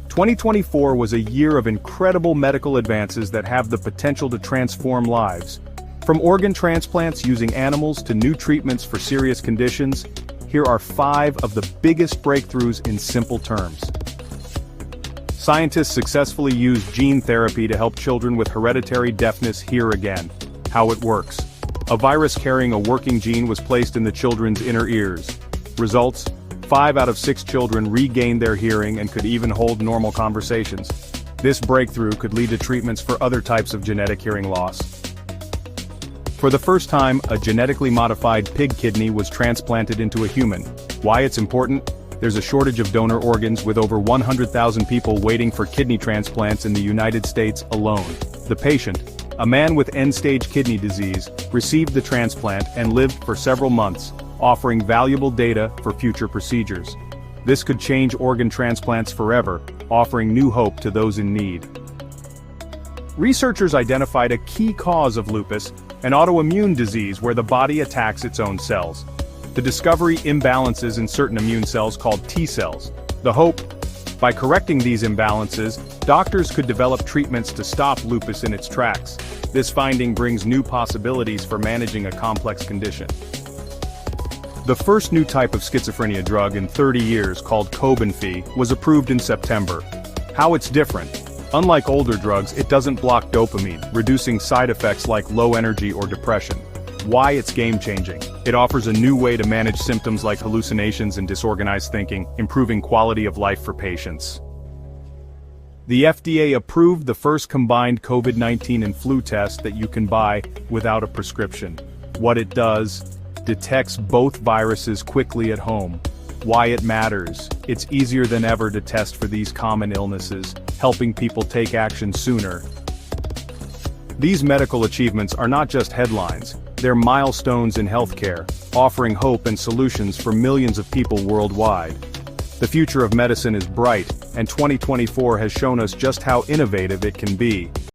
2024 was a year of incredible medical advances that have the potential to transform lives. From organ transplants using animals to new treatments for serious conditions, here are 5 of the biggest breakthroughs in simple terms. Scientists successfully used gene therapy to help children with hereditary deafness hear again. How it works. A virus carrying a working gene was placed in the children's inner ears. Results: 5 out of 6 children regained their hearing and could even hold normal conversations. This breakthrough could lead to treatments for other types of genetic hearing loss. For the first time, a genetically modified pig kidney was transplanted into a human. Why it's important? There's a shortage of donor organs with over 100,000 people waiting for kidney transplants in the United States alone. The patient, a man with end-stage kidney disease, received the transplant and lived for several months, offering valuable data for future procedures. This could change organ transplants forever, offering new hope to those in need. Researchers identified a key cause of lupus, an autoimmune disease where the body attacks its own cells. The discovery imbalances in certain immune cells called T cells. The hope: by correcting these imbalances, doctors could develop treatments to stop lupus in its tracks. This finding brings new possibilities for managing a complex condition. The first new type of schizophrenia drug in 30 years, called Cobenfy, was approved in September. How it's different? Unlike older drugs, it doesn't block dopamine, reducing side effects like low energy or depression. Why it's game-changing? It offers a new way to manage symptoms like hallucinations and disorganized thinking, improving quality of life for patients. The FDA approved the first combined COVID-19 and flu test that you can buy without a prescription. What it does: detects both viruses quickly at home. Why it matters: it's easier than ever to test for these common illnesses, helping people take action sooner. These medical achievements are not just headlines, they're milestones in healthcare, offering hope and solutions for millions of people worldwide. The future of medicine is bright, and 2024 has shown us just how innovative it can be.